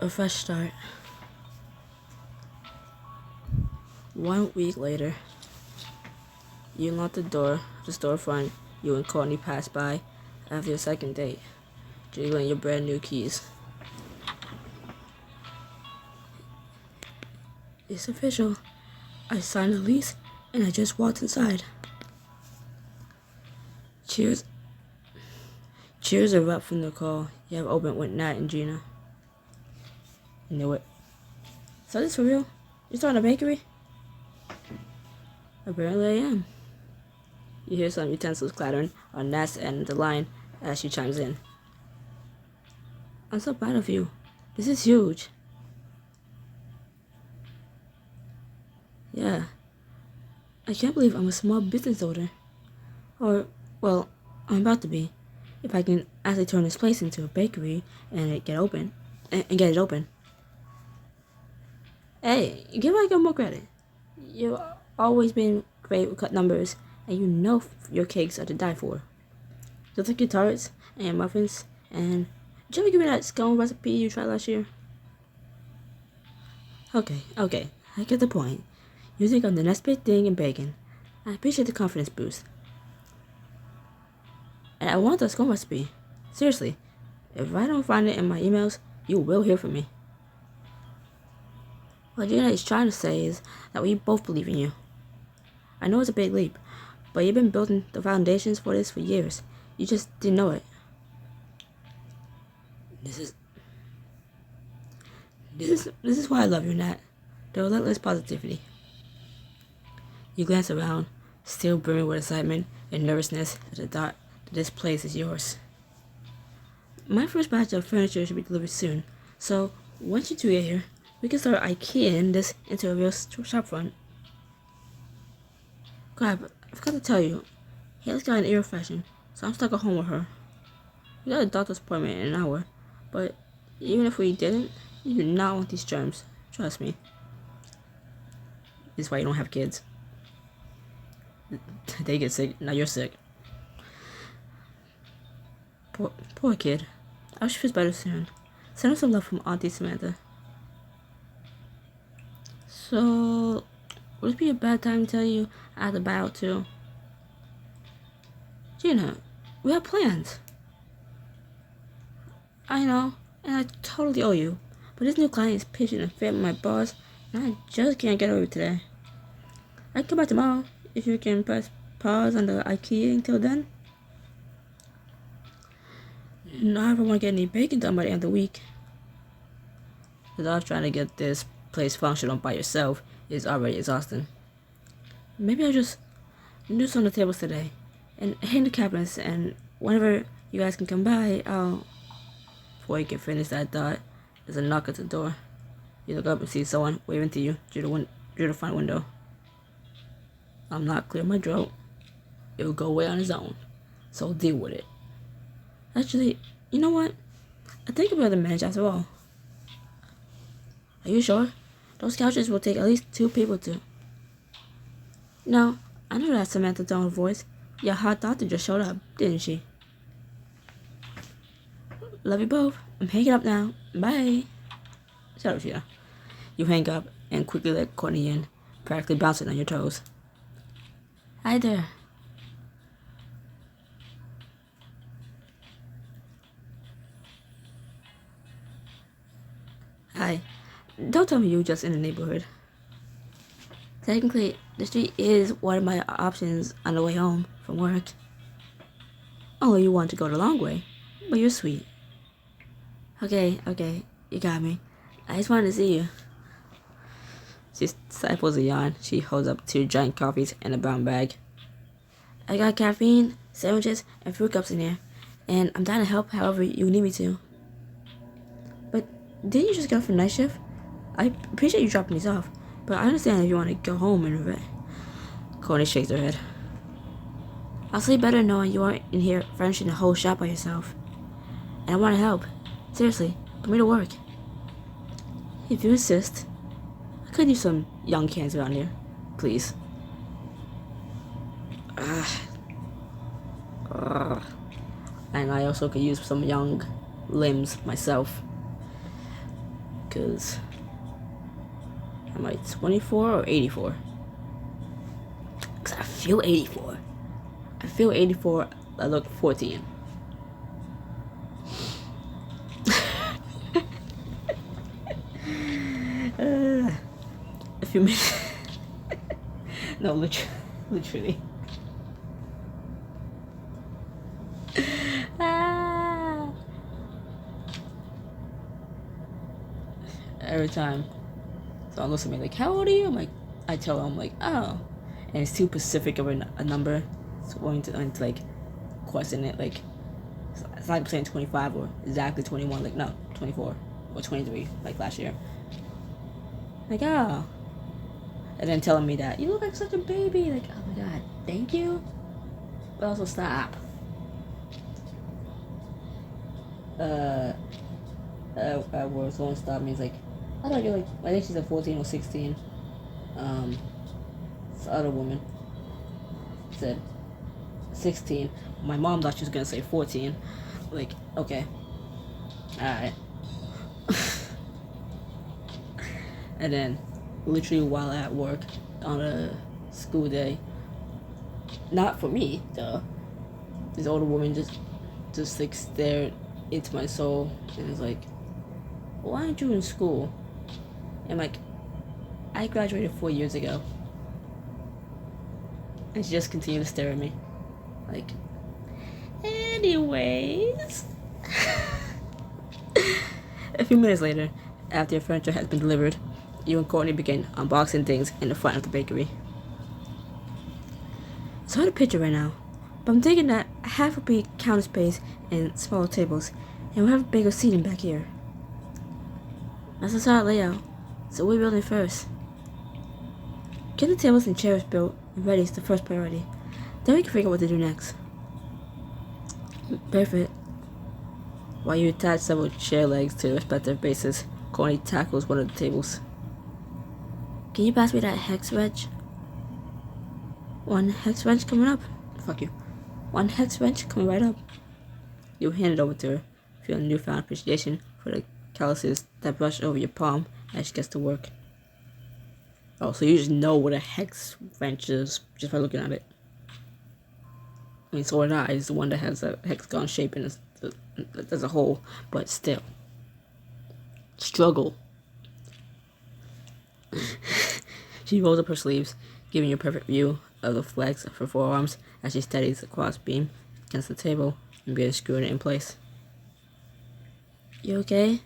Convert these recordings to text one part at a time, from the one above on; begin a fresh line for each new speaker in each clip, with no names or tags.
A fresh start. 1 week later, you unlock the door, the storefront. You and Courtney pass by after your second date, jiggling your brand new keys. It's official. I signed the lease and I just walked inside. Cheers. Cheers are up from the call you have opened with Nat and Gina. I knew it. So this for real? You starting a bakery? Apparently I am. You hear some utensils clattering on Nat's end of the line as she chimes in. I'm so proud of you. This is huge. Yeah. I can't believe I'm a small business owner. Or, well, I'm about to be. If I can actually turn this place into a bakery and get it open. Hey, give Michael more credit. You've always been great with cut numbers, and you know your cakes are to die for. Just like your tarts and your muffins, and did you ever give me that scone recipe you tried last year? Okay, I get the point. You think I'm the next big thing in bacon. I appreciate the confidence boost. And I want the scone recipe. Seriously, if I don't find it in my emails, you will hear from me. What Gina is trying to say is that we both believe in you. I know it's a big leap, but you've been building the foundations for this for years. You just didn't know it. This is why I love you, Nat. The relentless positivity. You glance around, still brimming with excitement and nervousness at the thought that this place is yours. My first batch of furniture should be delivered soon, so once you two get here, we can start IKEAing this into a real shopfront. Crap, I forgot to tell you, Haley's got an ear infection, so I'm stuck at home with her. We got a doctor's appointment in an hour, but even if we didn't, you do not want these germs. Trust me. This is why you don't have kids. They get sick, now you're sick. Poor kid. I wish he feels better soon. Send him some love from Auntie Samantha. So, would it be a bad time to tell you I have to buy out too? Gina, we have plans. I know, and I totally owe you. But this new client is patient and fair with my boss, and I just can't get over it today. I can come back tomorrow if you can press pause on the IKEA until then. Not if I want to get any bacon done by the end of the week. Without trying to get this place functional by yourself is already exhausting. Maybe I'll just do some of the tables today and hang the cabinets, and whenever you guys can come by, before you can finish that thought, there's a knock at the door. You look up and see someone waving to you through the front window. I'm not clearing my throat. It'll go away on its own, so deal with it. Actually, you know what? I think I'll be able to manage after all. Are you sure? Those couches will take at least 2 people to. No, I know that Samantha tone of voice. Your hot doctor just showed up, didn't she? Love you both. I'm hanging up now. Bye. Shut up, Sheila. You hang up and quickly let Courtney in, practically bouncing on your toes. Hi there. Hi. Don't tell me you were just in the neighborhood. Technically, the street is one of my options on the way home from work. Only you want to go the long way, but you're sweet. Okay, you got me. I just wanted to see you. She stifles a yawn. She holds up 2 giant coffees and a brown bag. I got caffeine, sandwiches, and fruit cups in here, and I'm down to help however you need me to. But didn't you just get off from night shift? I appreciate you dropping these off, but I understand if you want to go home in a bit. Courtney shakes her head. I'll sleep better knowing you aren't in here furnishing the whole shop by yourself. And I want to help. Seriously, put me to work. If you insist, I could use some young cans around here. Please. And I also could use some young limbs myself. because am I 24 or 84? Because I feel 84. I feel 84. I look 14. A few minutes. No, literally. Every time someone looks at me like, how old are you? I'm like, I tell them, like, oh. And it's too specific of a number. It's going to like question it. Like, it's like I'm saying 25 or exactly 21. Like, no, 24 or 23, like last year. Like, oh. And then telling me that, you look like such a baby. Like, oh my god, thank you. But also, stop. Where someone stopped me, is like, I thought you're like, I think she's like 14 or 16. This other woman said 16. My mom thought she was gonna say 14. Like, okay, alright. And then, literally while at work on a school day, not for me, though, this older woman just like stared into my soul and was like, why aren't you in school? And like, I graduated 4 years ago. And she just continued to stare at me. Like, anyways. A few minutes later, after your furniture has been delivered, you and Courtney begin unboxing things in the front of the bakery. It's hard to picture right now, but I'm thinking that half will be counter space and smaller tables, and we'll have bigger seating back here. That's a solid layout, so we're building first. Get the tables and chairs built and ready is the first priority. Then we can figure out what to do next. Perfect. While you attach several chair legs to their respective bases, Courtney tackles one of the tables. Can you pass me that hex wrench? One hex wrench coming up. Fuck you. One hex wrench coming right up. You hand it over to her, feeling newfound appreciation for the calluses that brush over your palm as she gets to work. Oh, so you just know what a hex wrench is just by looking at it. I mean, so or not, it's the one that has a hexagon shape and there's a hole, but still. Struggle. She rolls up her sleeves, giving you a perfect view of the flex of her forearms as she steadies the cross beam against the table and begins screwing it in place. You okay?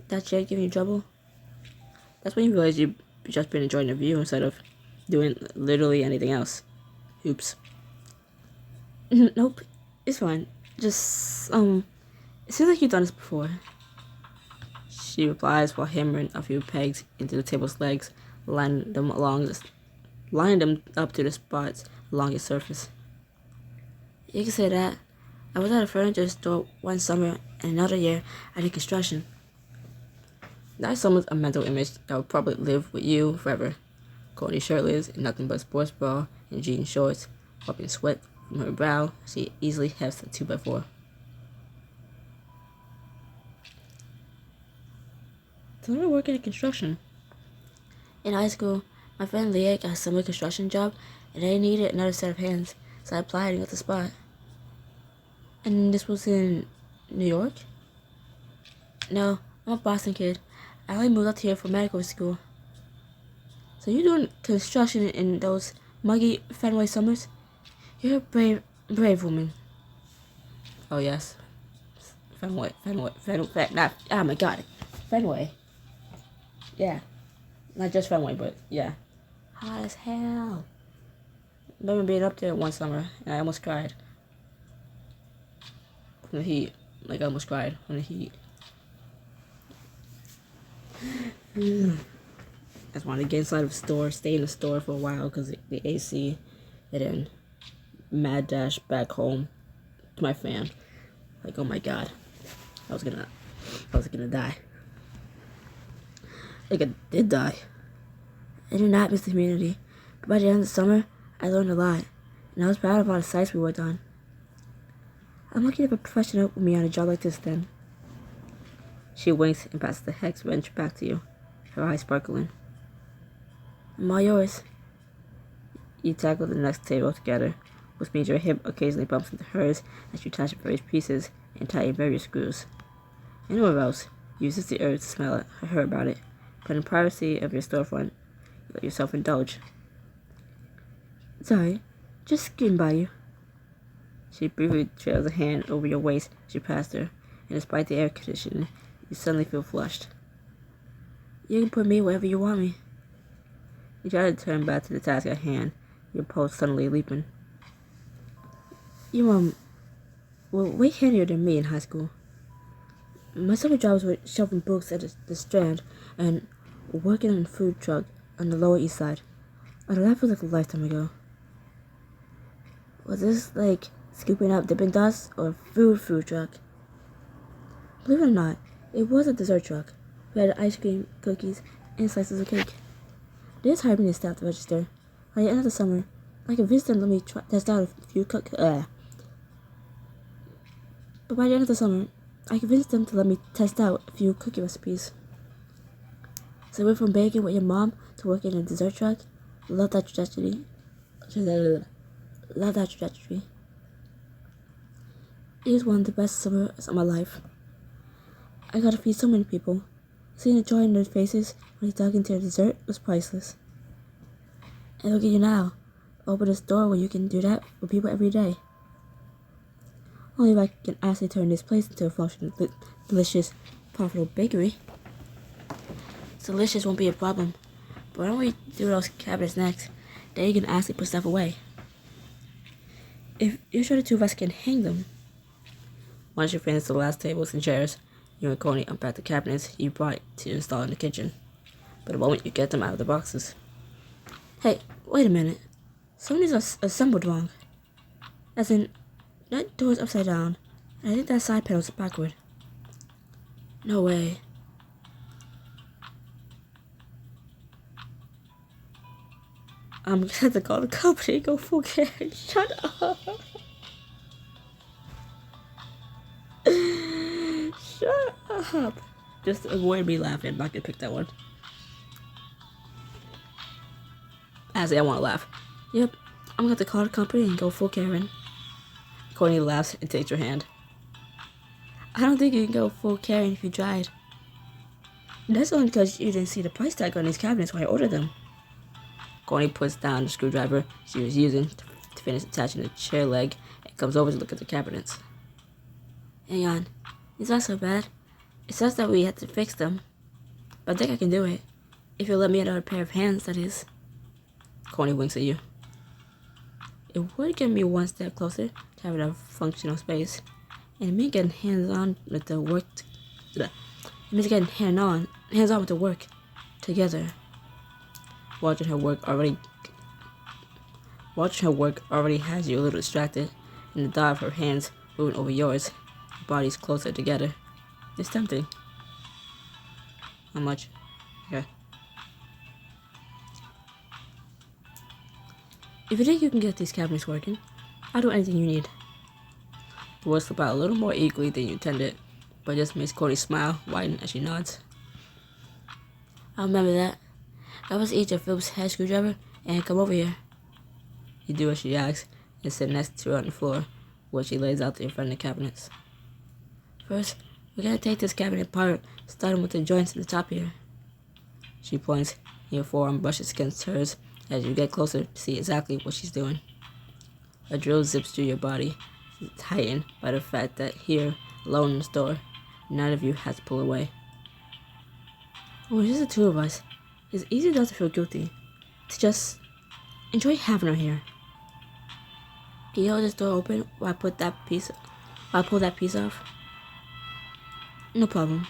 That chair giving you trouble? That's when you realize you've just been enjoying the view instead of doing literally anything else. Oops. Nope, it's fine. Just, it seems like you've done this before. She replies while hammering a few pegs into the table's legs, lining them up to the spots along its surface. You can say that. I was at a furniture store one summer, and another year I did construction. That summons a mental image that will probably live with you forever. Courtney shirtless in nothing but sports bra and jean shorts, wiping sweat from her brow, she easily hefts a 2x4. So I'm working in construction. In high school, my friend Leah got a summer construction job, and they needed another set of hands, so I applied and got the spot. And this was in New York? No, I'm a Boston kid. I only moved up here for medical school. So you're doing construction in those muggy Fenway summers? You're a brave woman. Oh yes. Fenway, not, oh my god. Fenway. Yeah. Not just Fenway, but yeah. Hot as hell. I remember being up there one summer, and I almost cried. From the heat. Like, I almost cried from the heat. I just wanted to get inside of a store, stay in the store for a while because the AC, and then mad dash back home to my fan. Like, oh my god, I was gonna die. Like, I did die. I did not miss the community, but by the end of the summer, I learned a lot, and I was proud of all the sites we worked on. I'm lucky to have a professional with me on a job like this then. She winks and passes the hex wrench back to you, her eyes sparkling. I'm all yours. You tackle the next table together, which means your hip occasionally bumps into hers as you attach various pieces and tighten various screws. Anywhere else, you resist the urge to smell it or hear about it, but in the privacy of your storefront, you let yourself indulge. Sorry, just skimming by you. She briefly trails a hand over your waist as you pass her, and despite the air conditioning, you suddenly feel flushed. You can put me wherever you want me. You try to turn back to the task at hand, your pulse suddenly leaping. You, were way handier than me in high school. My summer jobs were shelving books at the Strand and working in a food truck on the Lower East Side. And that feels like a lifetime ago. Was this like scooping up Dippin' Dots or a food truck? Believe it or not, it was a dessert truck. We had ice cream, cookies, and slices of cake. They just hired me to staff the register. By the end of the summer, I could visit them and let me test out a few But by the end of the summer, I convinced them to let me test out a few cookie recipes. So I went from baking with your mom to working in a dessert truck. Love that trajectory. Love that trajectory. It was one of the best summers of my life. I got to feed so many people. Seeing the joy in their faces when they dug into their dessert was priceless. And look at you now. Open a store where you can do that with people every day. Only if I can actually turn this place into a functional, delicious, profitable bakery. Delicious won't be a problem. But why don't we do those cabinets next? Then you can actually put stuff away. If you're sure the two of us can hang them. Once you finish the last tables and chairs, you and Coney unpack the cabinets you brought to install in the kitchen. But the moment you get them out of the boxes. Hey, wait a minute. Some of these are assembled wrong. As in, that door's upside down, and I think that side panel's backward. No way. I'm gonna have to call the company and go full care. Shut up. Shut up. Just avoid me laughing. I'm not gonna pick that one. Actually, I wanna laugh. Yep, I'm gonna have to call the company and go full Karen. Courtney laughs and takes your hand. I don't think you can go full Karen if you tried. That's only because you didn't see the price tag on these cabinets when I ordered them. Courtney puts down the screwdriver she was using to finish attaching the chair leg and comes over to look at the cabinets. Hang on, it's not so bad. It says that we have to fix them, but I think I can do it. If you'll let me another pair of hands, that is. Courtney winks at you. It would get me one step closer to having a functional space, and it means getting hands-on with the work. It means getting hands-on with the work together. Watching her work already has you a little distracted, and the thought of her hands moving over yours, your bodies closer together. It's tempting. How much? Okay. If you think you can get these cabinets working, I'll do anything you need. The words slip out a little more eagerly than you intended, but just makes Courtney smile, widen as she nods. I'll remember that. I was each of Philip's head screwdriver and come over here. You do as she asks and sit next to her on the floor, where she lays out in front of the cabinets. First, we're gonna take this cabinet apart, starting with the joints at the top here. She points, and your forearm brushes against hers as you get closer to see exactly what she's doing. A drill zips through your body, tightened by the fact that here, alone in the store, none of you has to pull away. When it's just the two of us, it's easier not to feel guilty, to just enjoy having her here. Can you hold this door open while I pull that piece off? No problem.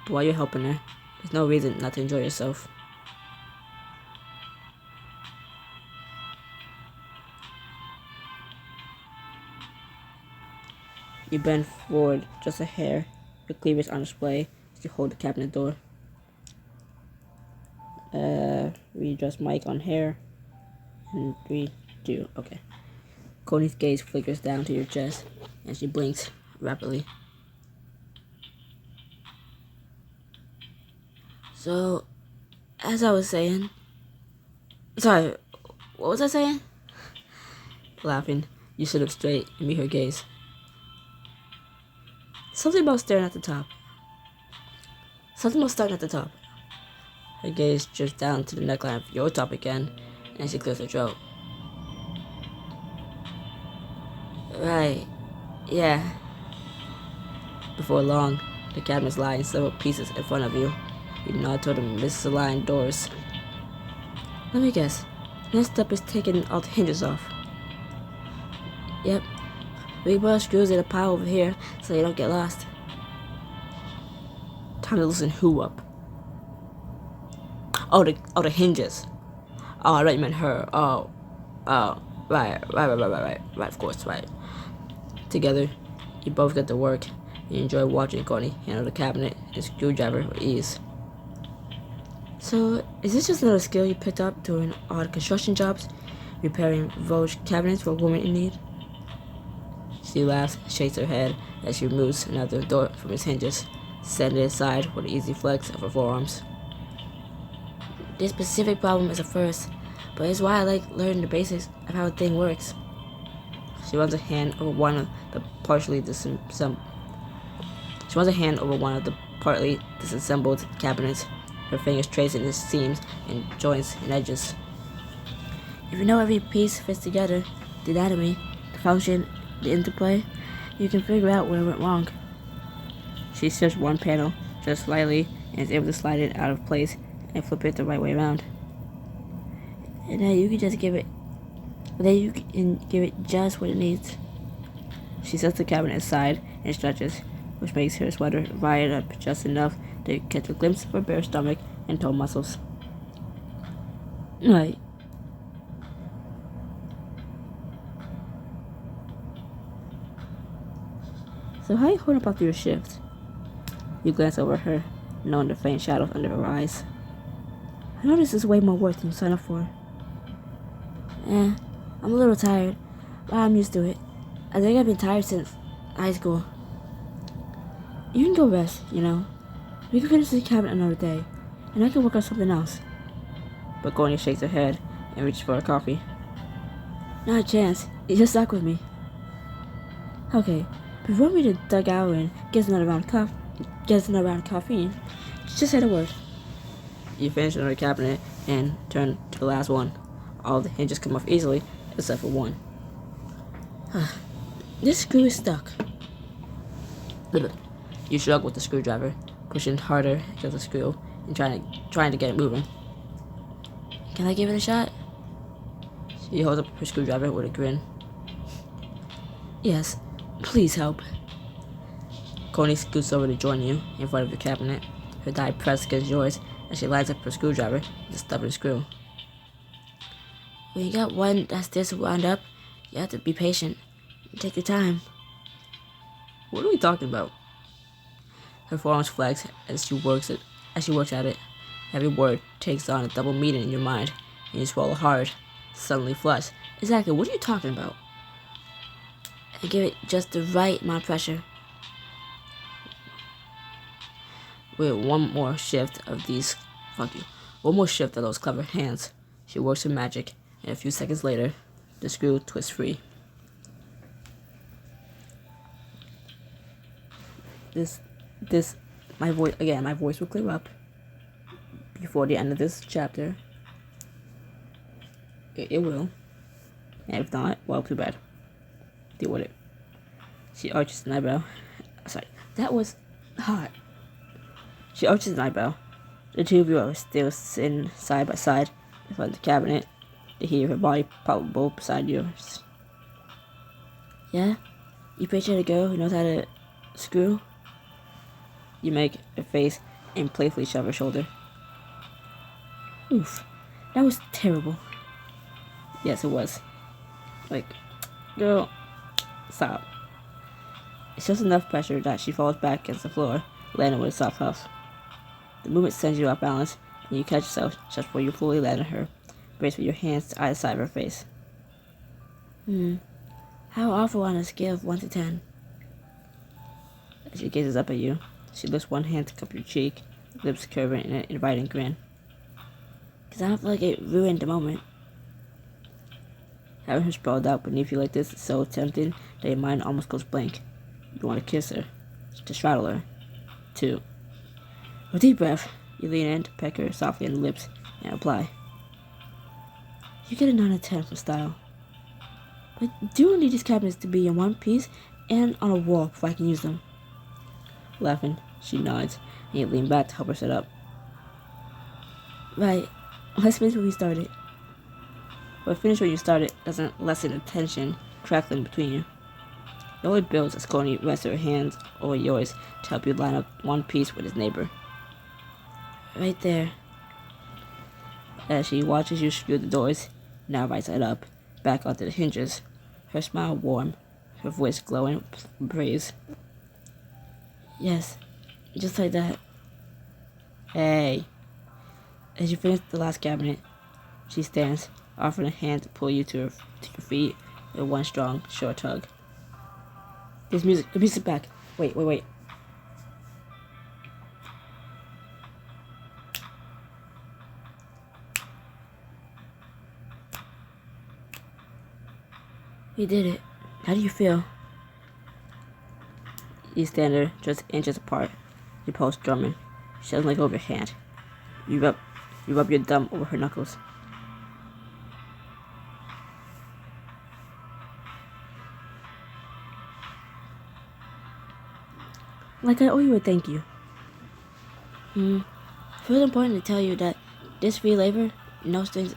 But while you're helping her, there's no reason not to enjoy yourself. You bend forward just a hair, your cleavage on display as you hold the cabinet door. Readjust mic on hair. And 3, 2, okay. Courtney's gaze flickers down to your chest, and she blinks rapidly. So, as I was saying... Sorry, what was I saying? Laughing, you stood up straight and meet her gaze. Something about staring at the top. Something about starting at the top. Her gaze drifts down to the neckline of your top again, and she clears her throat. Right, yeah. Before long, the cabinets lie in several pieces in front of you. You nod toward the misaligned doors. Let me guess. Next step is taking all the hinges off. Yep. We put our screws in a pile over here so you don't get lost. Time to loosen who up? Oh, the hinges. Oh, I thought you meant her. Oh, right, of course, right. Together, you both get to work. You enjoy watching Courtney handle the cabinet and screwdriver with ease. So, is this just another skill you picked up doing odd construction jobs? Repairing Vogue cabinets for a woman in need? She laughs and shakes her head as she removes another door from its hinges, setting it aside with an easy flex of her forearms. This specific problem is a first, but it's why I like learning the basics of how a thing works. She runs a hand over one of the partly disassembled cabinets, her fingers tracing the seams and joints and edges. If you know every piece fits together, the anatomy, the function, the interplay, you can figure out where it went wrong. She shifts one panel just slightly and is able to slide it out of place and flip it the right way around. And then you can give it just what it needs. She sets the cabinet aside and stretches, which makes her sweater rise up just enough to catch a glimpse of her bare stomach and toe muscles. Right. So how you holding up after your shift? You glance over her, knowing the faint shadows under her eyes. I know this is way more work than you signed up for. I'm a little tired, but I'm used to it. I think I've been tired since high school. You can go rest, you know. We can finish this cabinet another day, and I can work on something else. But Courtney shakes her head and reaches for a coffee. Not a chance. You just stuck with me. Okay, before we dug out and get another round of caffeine, just say the word. You finish another cabinet and turn to the last one. All the hinges come off easily, except for one. This screw is stuck. You shrug with the screwdriver, pushing harder against the screw and trying to get it moving. Can I give it a shot? She holds up her screwdriver with a grin. Yes, please help. Courtney scoots over to join you in front of your cabinet, her thigh pressed against yours as she lines up her screwdriver with a stubborn screw. When you got one that's this wound up, you have to be patient. Take your time. What are we talking about? Her forearms flex as she works at it. Every word takes on a double meaning in your mind, and you swallow hard, suddenly flush. Exactly, what are you talking about? And give it just the right amount of pressure. With one more shift of those clever hands, she works her magic, and a few seconds later, the screw twists free. My voice will clear up before the end of this chapter. It will. And if not, well, too bad. Deal with it. She arches an eyebrow. Sorry, that was hot. She arches an eyebrow. The two of you are still sitting side by side in front of the cabinet, the heat of her body palpable beside yours. Yeah? You picture a girl who knows how to screw? You make a face and playfully shove her shoulder. Oof, that was terrible. Yes, it was. Like, girl, stop. It's just enough pressure that she falls back against the floor, landing with a soft huff. The movement sends you off balance, and you catch yourself just before you fully land on her, braced with your hands to either side of her face. How awful on a scale of 1 to 10? As she gazes up at you, she lifts one hand to cup your cheek, lips curving in an inviting grin. Because I don't feel like it ruined the moment. Having her sprawled out beneath you like this is so tempting that your mind almost goes blank. You want to kiss her, to straddle her, to... With a deep breath, you lean in to peck her softly on the lips and reply. You get a 9 out of 10 for style. But I do need these cabinets to be in one piece and on a wall before I can use them. Laughing, she nods, and you lean back to help her sit up. Right, let's finish what we started. But finish what you started doesn't lessen the tension crackling between you. It only builds as Coney rests her hands over yours to help you line up one piece with his neighbor. Right there. As she watches you screw the doors, now right side up, back onto the hinges, her smile warm, her voice glowing with praise. Yes, just like that. Hey. As you finish the last cabinet, she stands, offering a hand to pull you to your feet with one strong, short tug. There's music. The music's back. Wait. We did it. How do you feel? You stand there, just inches apart. You pulse drumming. She doesn't let go of your hand. You rub your thumb over her knuckles. Like I owe you a thank you. It feels important to tell you that this free labor, no strings.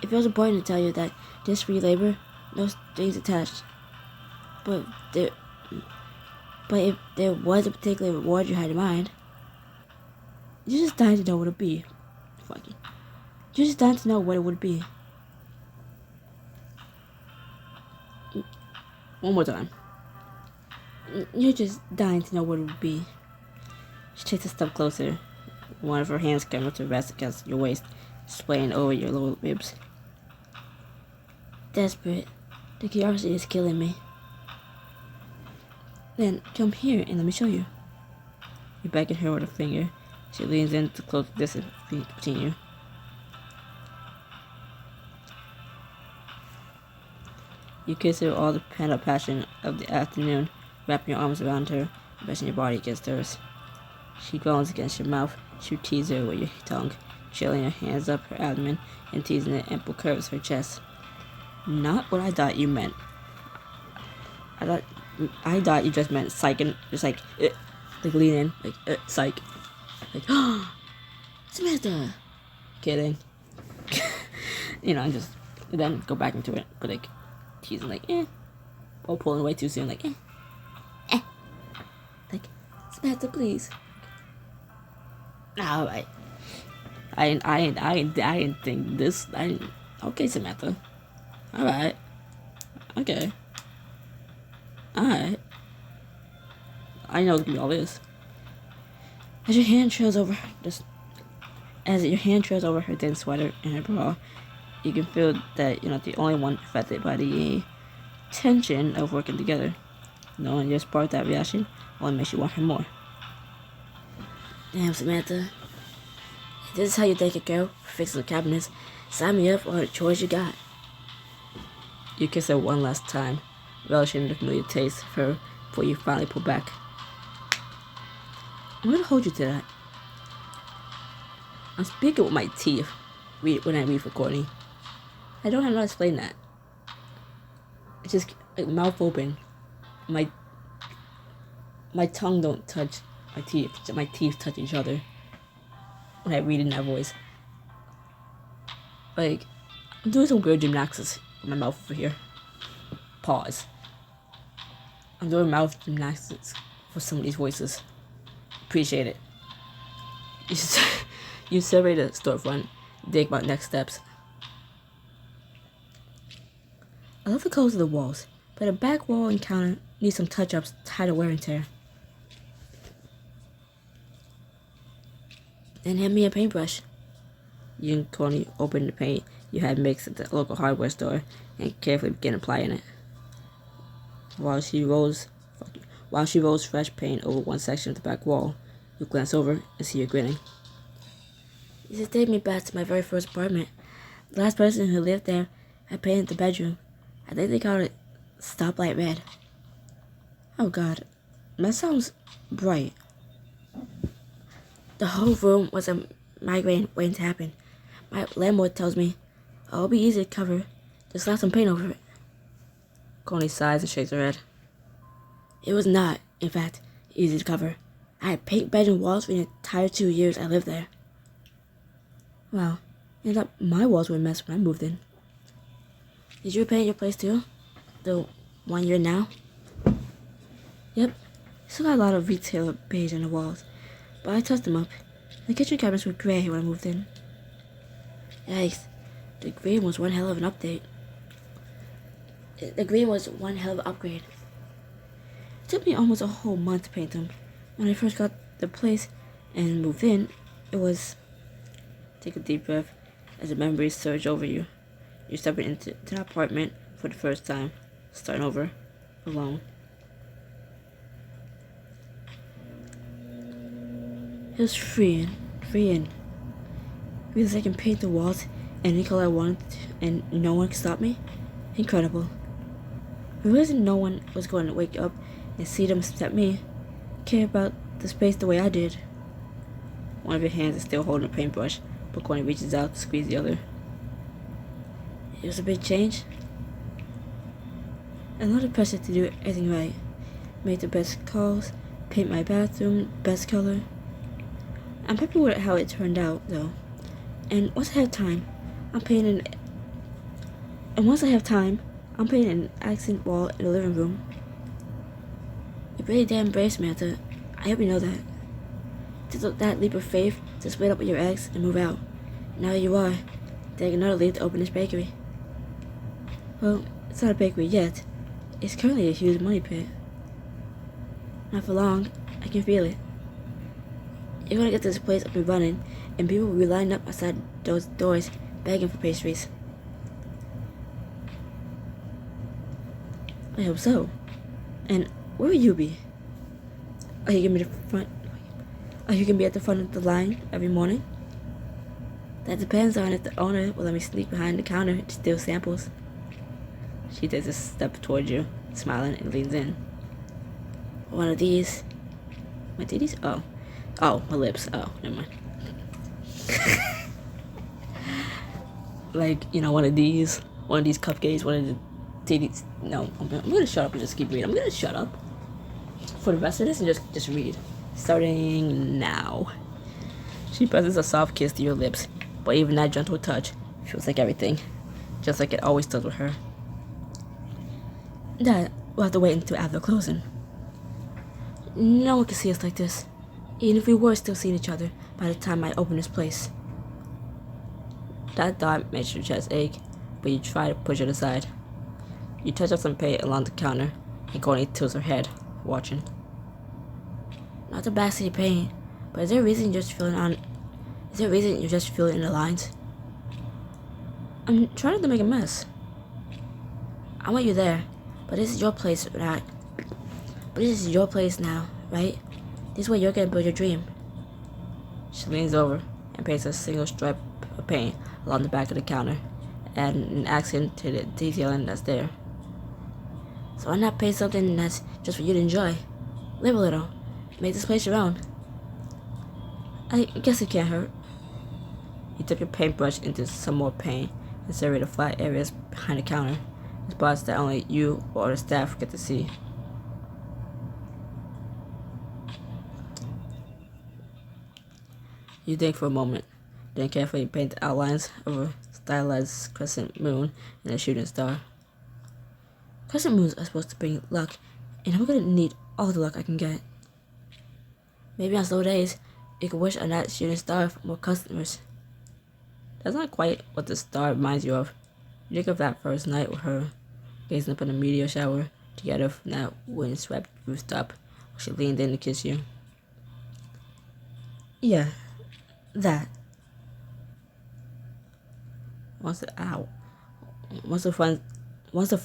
It feels important to tell you that this free labor, no strings attached. But if there was a particular reward you had in mind, you just dying to know what it'd be. Fuck you. You're just dying to know what it would be. One more time. You're just dying to know what it would be. She takes a step closer. One of her hands comes to rest against your waist, swaying over your lower ribs. Desperate. The curiosity is killing me. Then come here and let me show you. You beckon her with a finger. She leans in to close the distance between you. You kiss her with all the pent-up passion of the afternoon, wrapping your arms around her, pressing your body against hers. She groans against your mouth. You tease her with your tongue, trailing your hands up her abdomen and teasing the ample curves of her chest. Not what I thought you meant. I thought you just meant psyching, just like lean in, psych. Like, Samantha! Kidding. Just then go back into it, but teasing or pulling away too soon, like Samantha, please. Alright. I didn't think this. Okay, Samantha. Alright. Okay. Alright. I know it's gonna be all this. As your hand trails over her thin sweater and her bra, you can feel that you're not the only one affected by the tension of working together. Knowing you sparked that reaction only makes you want her more. Damn, Samantha. If this is how you take a girl for fixing the cabinets, sign me up for all the chores you got. You kiss her one last time, relishing the familiar taste of her before you finally pull back. I'm gonna hold you to that. I'm speaking with my teeth when I read for Courtney. I don't know how to explain that. It's just mouth open. My tongue don't touch my teeth. My teeth touch each other when I read in that voice. I'm doing some weird gymnastics with my mouth over here. Pause. I'm doing mouth gymnastics for some of these voices. Appreciate it. You survey the storefront, think about next steps. I love the colors of the walls, but a back wall and counter needs some touch-ups tied to wear and tear. Then hand me a paintbrush. You and Coney open the paint you had mixed at the local hardware store and carefully begin applying it. While While she rolls fresh paint over one section of the back wall, you glance over and see her grinning. This has taken me back to my very first apartment. The last person who lived there had painted the bedroom. I think they called it Stoplight Red. Oh God, that sounds bright. The whole room was a migraine waiting to happen. My landlord tells me, oh, it'll be easy to cover. Just slap some paint over it. Connie sighs and shakes her head. It was not, in fact, easy to cover. I had paint bedroom walls for the entire 2 years I lived there. Well, I thought my walls were a mess when I moved in. Did you paint your place too? The one you're in now? Yep. Still got a lot of retailer beige on the walls, but I touched them up. The kitchen cabinets were gray when I moved in. Yikes. The green was one hell of an update. The green was one hell of an upgrade. It took me almost a whole month to paint them. When I first got the place and moved in, it was... Take a deep breath as the memories surge over you. You're stepping into the apartment for the first time, starting over, alone. It was freeing. Because I can paint the walls any color I wanted and no one could stop me. Incredible. Realizing no one was going to wake up and see them step me, care about the space the way I did. One of your hands is still holding a paintbrush, but Connie reaches out to squeeze the other. It was a big change. A lot of pressure to do everything right. Make the best calls, paint my bathroom, best color. I'm happy with how it turned out, though. And once I have time, I'm painting an accent wall in the living room. You really did embrace me, Samantha. I hope you know that. Took that leap of faith to split up with your ex and move out. Now you are taking another leap to open this bakery. Well, it's not a bakery yet. It's currently a huge money pit. Not for long. I can feel it. You're gonna get this place up and running, and people will be lining up outside those doors begging for pastries. I hope so. And where will you be? Are you gonna be at the front of the line every morning? That depends on if the owner will let me sneak behind the counter to steal samples. She takes a step towards you, smiling, and leans in. One of these. My titties? Oh, my lips. Oh, never mind. Like, one of these cupcakes, one of the titties. No, I'm gonna shut up and just keep reading. I'm gonna shut up for the rest of this and just read. Starting now. She presses a soft kiss to your lips, but even that gentle touch feels like everything, just like it always does with her. Dad, we'll have to wait until after closing. No one can see us like this, even if we were still seeing each other by the time I open this place. That thought makes your chest ache, but you try to push it aside. You touch up some paint along the counter, and Connie tilts her head, watching. Not the backseat paint, but is there a reason you're just filling in the lines? I'm trying to make a mess. I want you there, but this is your place, right? But this is your place now, right? This is where you're gonna build your dream. She leans over and paints a single stripe of paint along the back of the counter, adding an accent to the detailing that's there. So why not paint something that's just for you to enjoy? Live a little. Make this place your own. I guess it can't hurt. You dip your paintbrush into some more paint and survey the flat areas behind the counter, the spots that only you or the staff get to see. You think for a moment, then carefully paint the outlines of a stylized crescent moon and a shooting star. Crescent moons are supposed to bring luck, and I'm gonna need all the luck I can get. Maybe on slow days, you can wish on that shooting star for more customers. That's not quite what the star reminds you of. You think of that first night with her, gazing up in a meteor shower together from that wind-swept rooftop while she leaned in to kiss you. Yeah, that. Once the front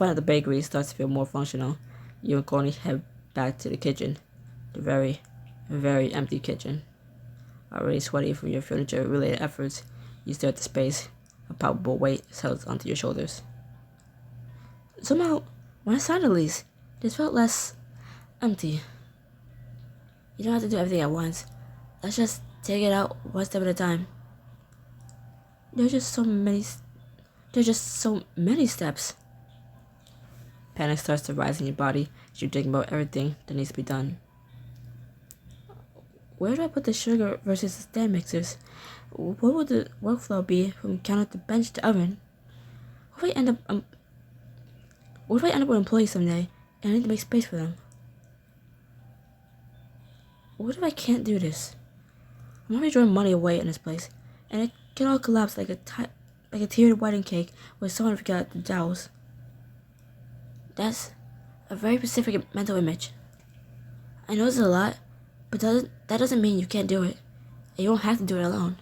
of the bakery starts to feel more functional, you and Connie head back to the kitchen. The very, very empty kitchen. Already sweaty from your furniture-related efforts, you stare at the space. A palpable weight settles onto your shoulders. Somehow, when I signed the lease, this felt less empty. You don't have to do everything at once. Let's just take it out one step at a time. There's just so many steps. Panic starts to rise in your body as you think about everything that needs to be done. Where do I put the sugar versus the stand mixers? What would the workflow be from counter to bench to oven? What if I end up with employees someday and I need to make space for them? What if I can't do this? I'm already throwing money away in this place, and it can all collapse like a tiered wedding cake where someone forgot the dowels. That's a very specific mental image. I know it's a lot, but that doesn't mean you can't do it, and you won't have to do it alone.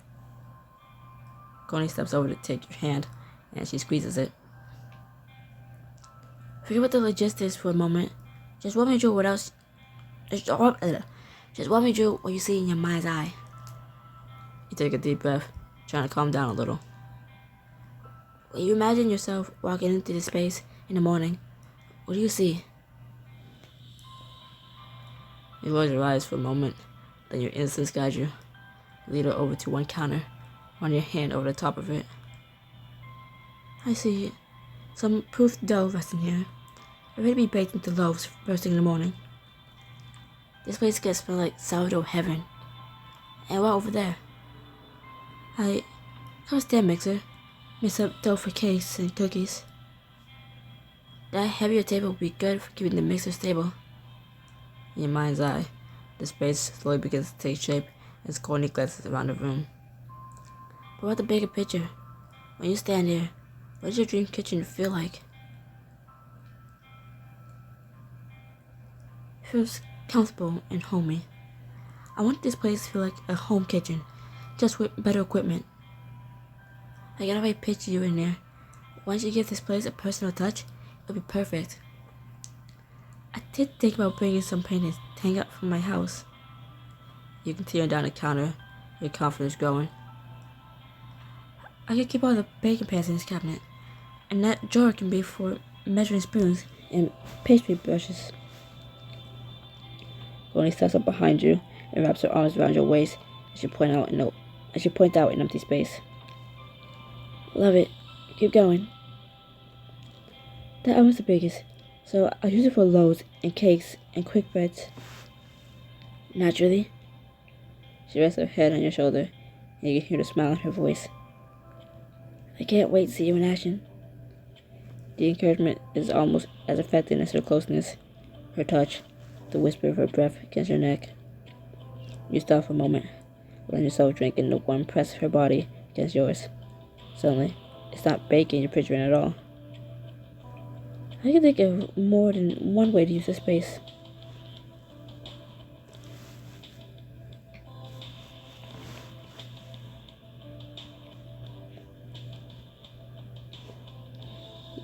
Connie steps over to take your hand, and she squeezes it. Forget about the logistics for a moment. Just walk me through Just walk me through what you see in your mind's eye. You take a deep breath, trying to calm down a little. When you imagine yourself walking into this space in the morning, what do you see? You close your eyes for a moment, then your instincts guide you. Lead her over to one counter, run your hand over the top of it. I see some proof dough resting here, ready to be baked into loaves first thing in the morning. This place gets smell like sourdough heaven. And what over there? I have a stand mixer, mix up dough for cakes and cookies. That heavier table would be good for keeping the mixer stable. In your mind's eye, the space slowly begins to take shape as Courtney glances around the room. But what the bigger picture? When you stand here, what does your dream kitchen feel like? It feels comfortable and homey. I want this place to feel like a home kitchen, just with better equipment. I get if I picture you in there. Once you give this place a personal touch, it'll be perfect. I did think about bringing some paintings to hang up from my house. You continue down the counter, your confidence growing. I could keep all the baking pans in this cabinet, and that drawer can be for measuring spoons and pastry brushes. Bonnie steps up behind you and wraps her arms around your waist as you point out an empty space. Love it. Keep going. That oven's the biggest, so I'll use it for loaves and cakes and quick breads. Naturally. She rests her head on your shoulder, and you can hear the smile in her voice. I can't wait to see you in action. The encouragement is almost as effective as her closeness, her touch, the whisper of her breath against your neck. You stop for a moment, letting yourself drink in the warm press of her body against yours. Suddenly, it's not baking you're picturing at all. I can think of more than one way to use this space.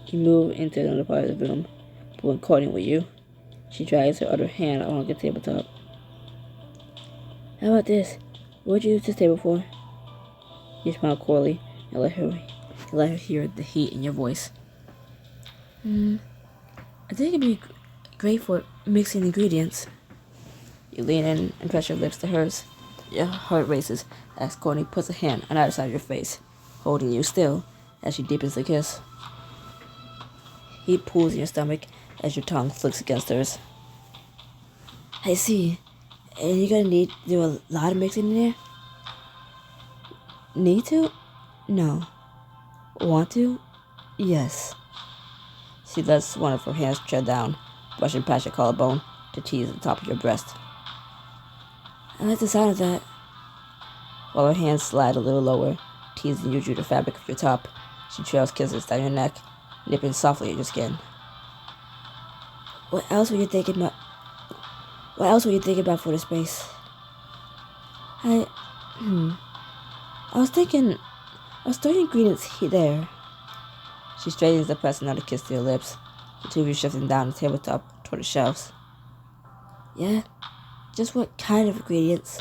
You move into another part of the room, pulling Courtney with you. She drags her other hand along the tabletop. How about this? What would you use this table for? You smile coyly and let her hear the heat in your voice. I think it'd be great for mixing ingredients. You lean in and press your lips to hers. Your heart races as Courtney puts a hand on either side of your face, holding you still as she deepens the kiss. Heat pools in your stomach as your tongue flicks against hers. I see. And you're gonna need to do a lot of mixing in there? Need to? No. Want to? Yes. She lets one of her hands tread down, brushing past your collarbone to tease the top of your breast. I like the sound of that. While her hands slide a little lower, teasing you through the fabric of your top, she trails kisses down your neck, nipping softly at your skin. What else were you thinking about for the space? I was throwing ingredients there. She straightens to press another kiss to your lips, the two of you shifting down the tabletop toward the shelves. Yeah? Just what kind of ingredients?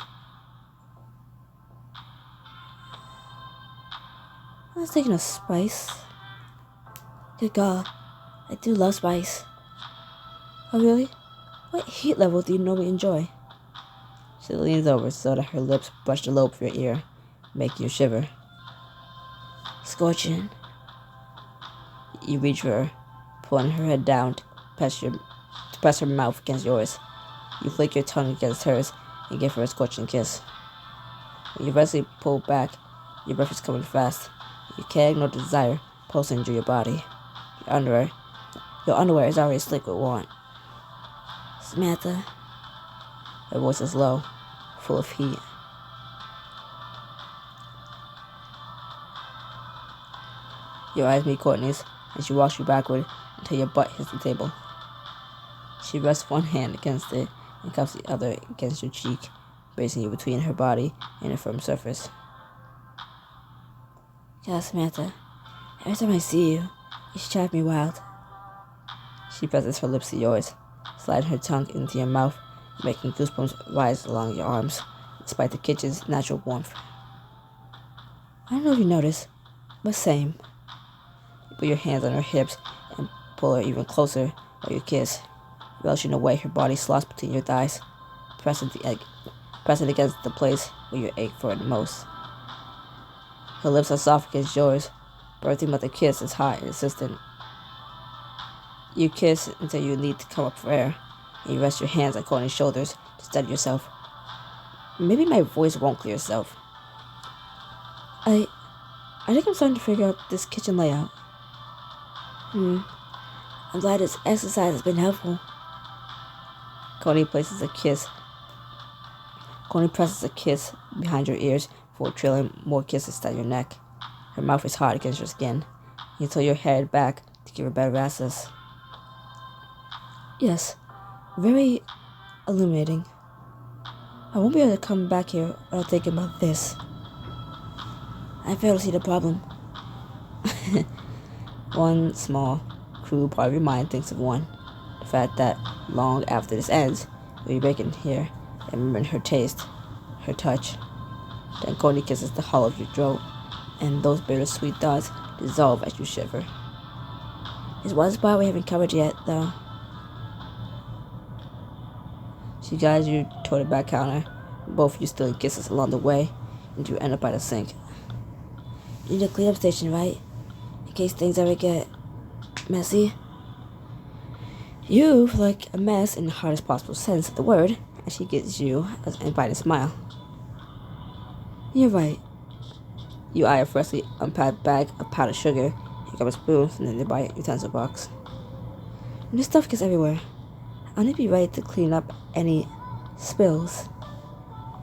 I was thinking of spice. Good God, I do love spice. Oh really? What heat level do you normally enjoy? She leans over so that her lips brush the lobe of your ear, making you shiver. Scorching. You reach for her, pulling her head down to press her mouth against yours. You flick your tongue against hers and give her a scorching kiss. When you restlessly pull back, your breath is coming fast. You can't ignore the desire pulsing through your body. Your underwear is already slick with want. Samantha. Her voice is low, full of heat. Your eyes meet Courtney's, and she walks you backward until your butt hits the table. She rests one hand against it and cups the other against your cheek, bracing you between her body and a firm surface. God, Samantha, every time I see you, you drive me wild. She presses her lips to yours, sliding her tongue into your mouth, making goosebumps rise along your arms, despite the kitchen's natural warmth. I don't know if you noticed, but same. You put your hands on her hips and pull her even closer while you kiss, relishing the way her body slots between your thighs, pressing against the place where you ache for it the most. Her lips are soft against yours, birthing but the kiss is hot and insistent. You kiss until you need to come up for air, and you rest your hands on Courtney's shoulders to steady yourself. Maybe my voice won't clear itself. I think I'm starting to figure out this kitchen layout. I'm glad this exercise has been helpful. Courtney presses a kiss behind your ears before trailing more kisses down your neck. Her mouth is hard against your skin. You tilt your head back to give her better access. Yes, very illuminating. I won't be able to come back here without thinking about this. I fail to see the problem. One small, crude part of your mind thinks of one. The fact that long after this ends, you'll be back in here and remembering her taste, her touch. Then Courtney kisses the hollow of your throat, and those bittersweet thoughts dissolve as you shiver. There's one spot we haven't covered yet, though. She guides you toward the back counter, both of you stealing kisses along the way, and you end up by the sink. You need a cleanup station, right? In case things ever get messy. You feel like a mess in the hardest possible sense of the word, and she gives you an inviting smile. You're right. You eye a freshly unpacked bag of powdered sugar, and grab a spoon from the nearby utensil box. When this stuff gets everywhere, I'll need to be ready to clean up any spills.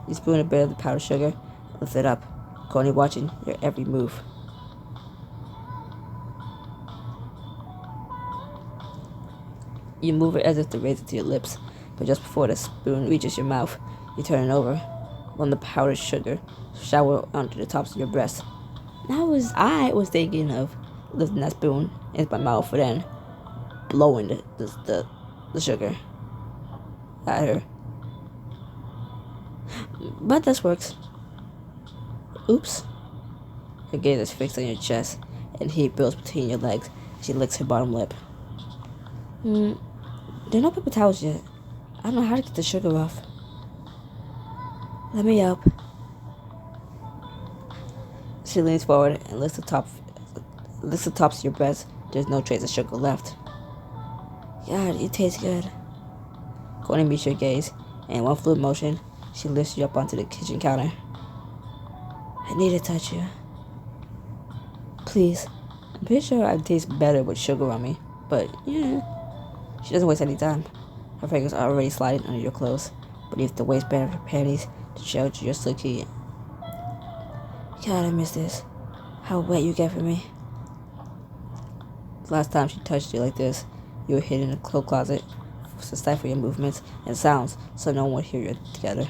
You spoon a bit of the powdered sugar, lift it up, Courtney watching your every move. You move it as if to raise it to your lips, but just before the spoon reaches your mouth, you turn it over, letting the powdered sugar shower onto the tops of your breasts. I was thinking of lifting that spoon into my mouth and then blowing the sugar at her. But this works. Oops. Her gaze is fixed on your chest, and heat builds between your legs as she licks her bottom lip. There are no paper towels yet. I don't know how to get the sugar off. Let me help. She leans forward and lifts the tops of your breasts. There's no trace of sugar left. God, you taste good. Courtney meets your gaze, and in one fluid motion, she lifts you up onto the kitchen counter. I need to touch you. Please. I'm pretty sure I taste better with sugar on me, but yeah. She doesn't waste any time. Her fingers are already sliding under your clothes, beneath the waistband of her panties to shelter your silky. God, I miss this. How wet you get for me. The last time she touched you like this, you were hidden in a cloak closet to stifle your movements and sounds so no one would hear you together.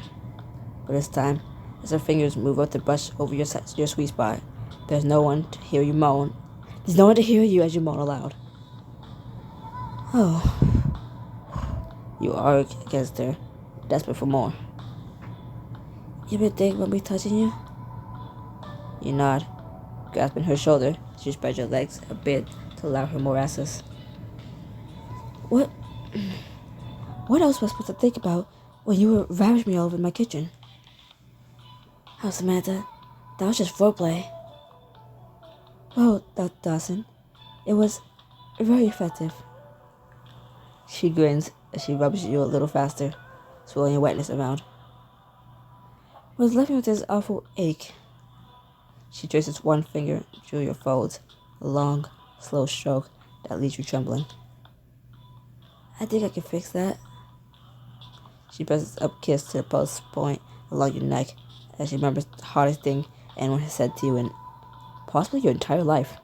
But this time, as her fingers move up to brush over your sweet spot, there's no one to hear you moan. There's no one to hear you as you moan aloud. Oh. You arc against her, desperate for more. You ever think about me touching you? You nod, grasping her shoulder. She spreads your legs a bit to allow her more access. What? What else was I supposed to think about when you were ravaging me all over my kitchen? Oh, Samantha, that was just foreplay. Oh, Dawson, it was very effective. She grins as she rubs you a little faster, swirling your wetness around. Was left me with this awful ache. She traces one finger through your folds, a long, slow stroke that leaves you trembling. I think I can fix that. She presses a kiss to the pulse point along your neck as she remembers the hardest thing anyone has said to you in possibly your entire life.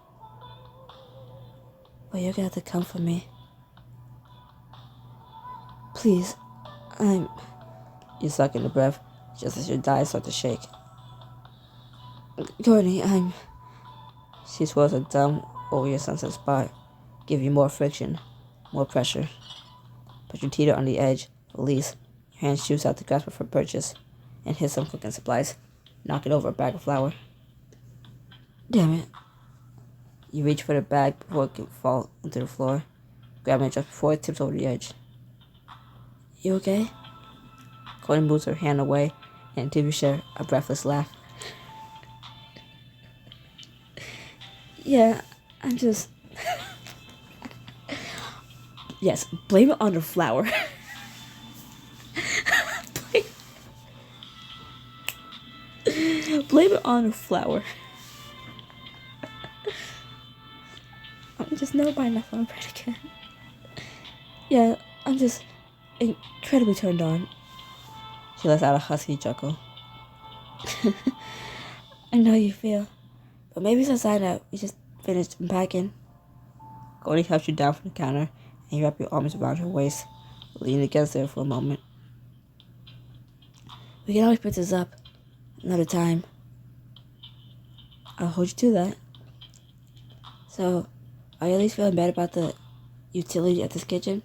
But you're gonna have to come for me. Please, You suck in the breath just as your thighs start to shake. Courtney, She swirls her thumb over your sunset spot, giving you more friction, more pressure. But you teeter on the edge, release. Your hand shoots out to grasp for purchase and hit some cooking supplies, knocking over a bag of flour. Damn it. You reach for the bag before it can fall onto the floor, grabbing it just before it tips over the edge. You okay? Courtney moves her hand away and you share a breathless laugh. Yeah, I'm just... Yes, blame it on the flour. Blame it on the flour. I'm just never buying that phone bread again. Yeah, I'm just incredibly turned on. She lets out a husky chuckle. I know how you feel, but maybe it's a sign that we just finished unpacking. Courtney helps you down from the counter, and you wrap your arms around her waist, leaning against her for a moment. We can always put this up another time. I'll hold you to that. So, are you at least feeling bad about the utility at this kitchen?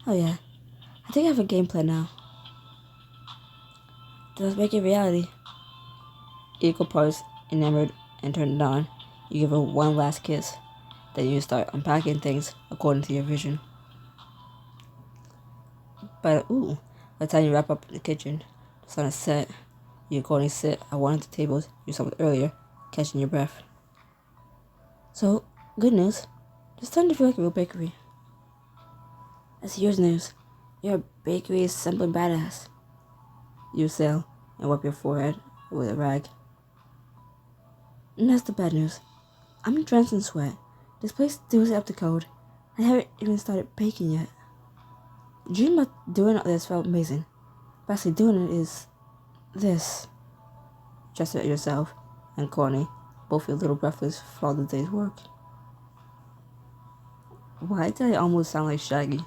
Oh yeah, I think I have a game plan now. Then let's make it reality. Equal parts enamored and turned on, you give her one last kiss. Then you start unpacking things according to your vision. By the time you wrap up in the kitchen, the sun is set. You accordingly sit at one of the tables you saw earlier, catching your breath. So, good news. It's starting to feel like a real bakery. That's yours news. You're a bakery assembling badass. You sail and wipe your forehead with a rag. And that's the bad news. I'm drenched in sweat. This place still isn't up to code. I haven't even started baking yet. Dreaming about doing all this felt amazing. But actually doing it is this. Just at yourself and Courtney both feel a little breathless for all the day's work. Why did I almost sound like Shaggy?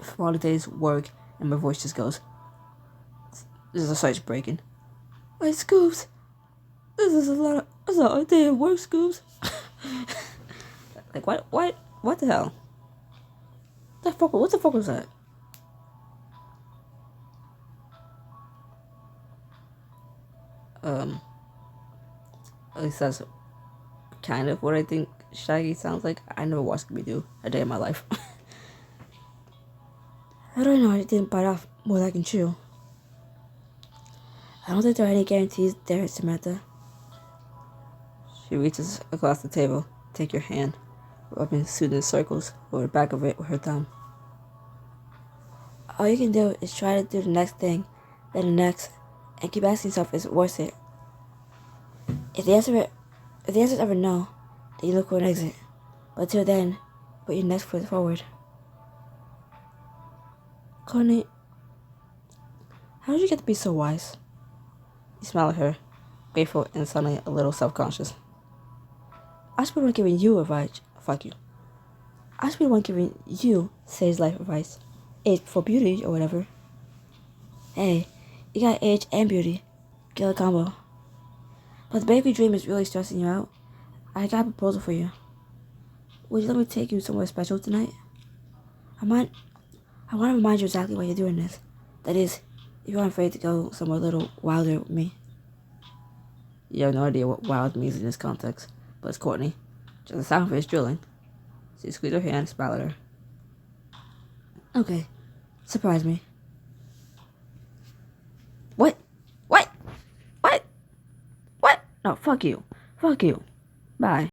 For all the day's work and my voice just goes. This is starts breaking. Like, Scoops, this is a lot of day of work, Scoops. Like, what the hell? What the fuck was that? At least that's kind of what I think Shaggy sounds like. I never watched Scooby-Doo a day in my life. How do I know I didn't bite off more than I can chew? I don't think there are any guarantees there, Samantha. She reaches across the table, take your hand, rubbing soothing circles over the back of it with her thumb. All you can do is try to do the next thing, then the next, and keep asking yourself, is it worth it? If the answer is ever no, then you look for an exit. But until then, put your next foot forward. Courtney, how did you get to be so wise? You smile at her, grateful and suddenly a little self-conscious. I should be the one giving you advice. Fuck you. I should be the one giving you sage life advice. Age before beauty or whatever. Hey, you got age and beauty. Killer combo. But the baby dream is really stressing you out. I got a proposal for you. Would you let me take you somewhere special tonight? I might I want to remind you exactly why you're doing this. That is, if you're afraid to go somewhere a little wilder with me. You have no idea what wild means in this context, but it's Courtney. Just a sound face drilling. So you squeeze her hand, smile at her. Okay. Surprise me. What? What? What? What? No, fuck you. Fuck you. Bye.